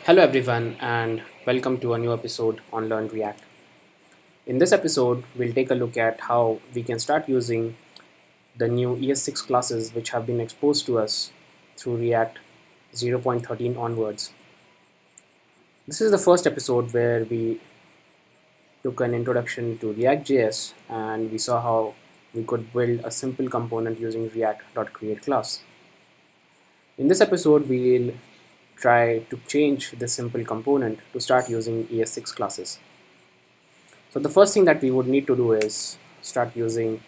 Hello everyone and welcome to a new episode on Learn React. In this episode, we'll take a look at how we can start using the new ES6 classes which have been exposed to us through React 0.13 onwards. This is the first episode where we took an introduction to React.js and we saw how we could build a simple component using react.create class. In this episode, we'll try to change this simple component to start using ES6 classes. So the first thing that we would need to do is start using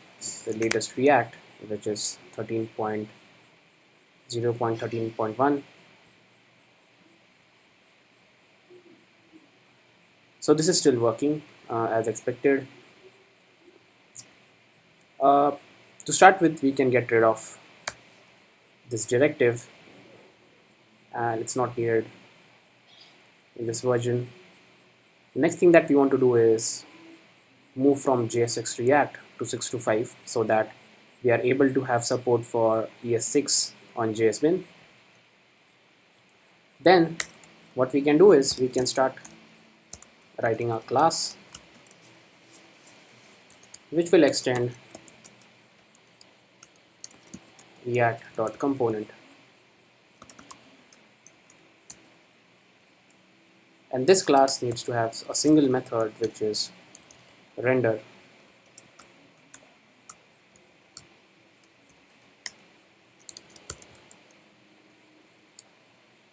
the latest React, which is 13.0.13.1. So this is still working as expected. To start with, we can get rid of this directive and it's not needed in this version. The next thing that we want to do is move from JSX React to 6.5 so that we are able to have support for ES6 on JSBin. Then what we can do is we can start writing a class which will extend react.component. And this class needs to have a single method which is render.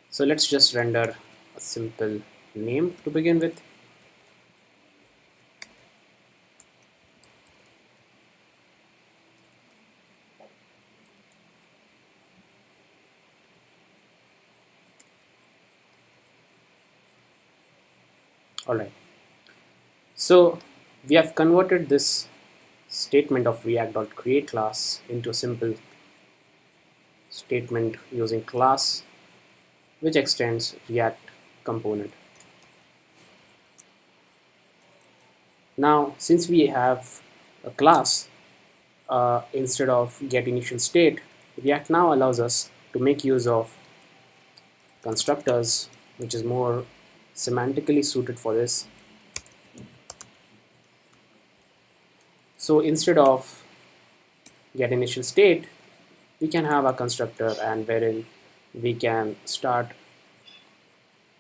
So let's just render a simple name to begin with. Alright, so we have converted this statement of react.create class into a simple statement using class which extends React component. Now, since we have a class instead of getInitialState, React now allows us to make use of constructors, which is more semantically suited for this. So instead of getInitialState, we can have a constructor and wherein we can start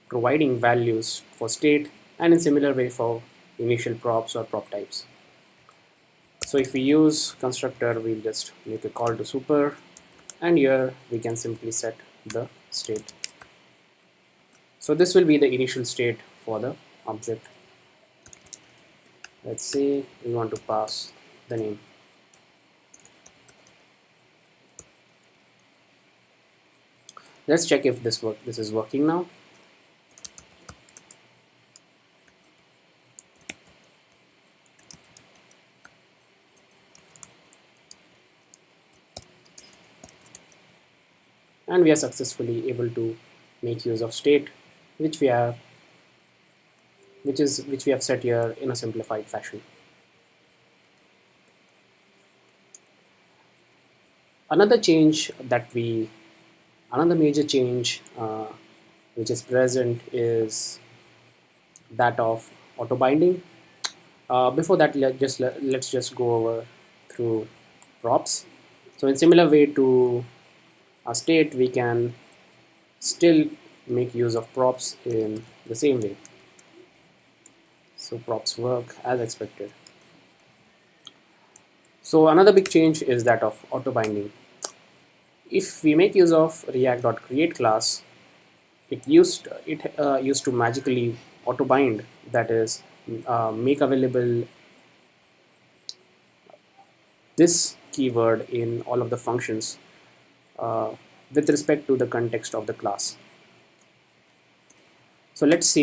providing values for state and in similar way for initial props or prop types. So if we use constructor, we'll just make a call to super and here we can simply set the state. So this will be the initial state for the object. Let's say we want to pass the name. Let's check if this is working now. And we are successfully able to make use of state which we have set here in a simplified fashion. Another major change which is present is that of Autobinding. Before that, let's just go over through props. So in similar way to a state, we can still make use of props in the same way. So props work as expected. So another big change is that of Autobinding. If we make use of react.create class, it used to magically autobind, that is make available this keyword in all of the functions with respect to the context of the class. So let's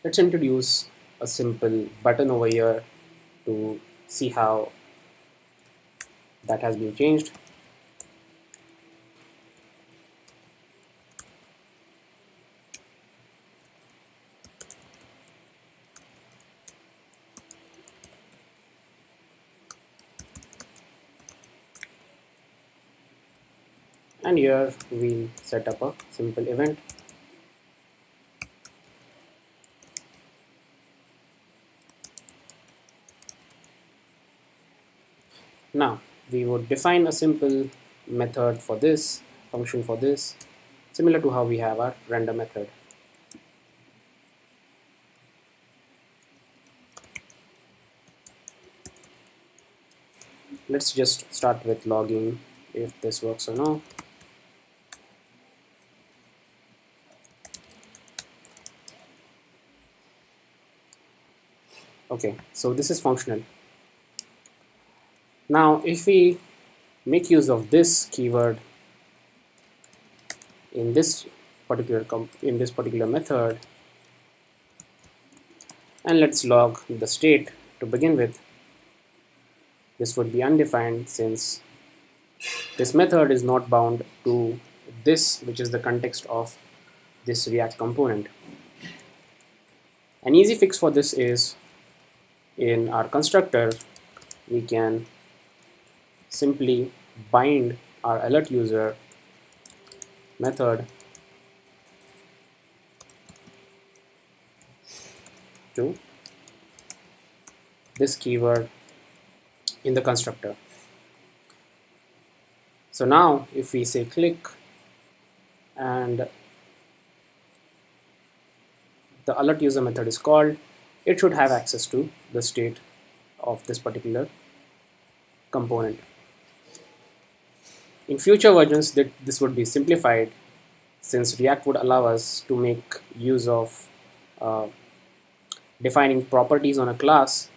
introduce a simple button over here to see how that has been changed. And here we'll set up a simple event Now we would define a simple method for this, function for this, similar to how we have our render method. Let's just start with logging if this works or no. Okay, so this is functional. Now if we make use of this keyword in this particular method, and let's log the state to begin with, this would be undefined since this method is not bound to this, which is the context of this React component. An easy fix for this is in our constructor, we can simply bind our alert user method to this keyword in the constructor. So now if we say click and the alert user method is called, it should have access to the state of this particular component. In future versions, this would be simplified since React would allow us to make use of defining properties on a class,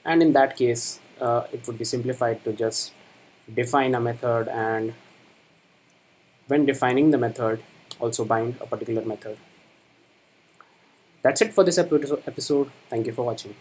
and in that case it would be simplified to just define a method, and when defining the method also bind a particular method. That's it for this episode. Thank you for watching.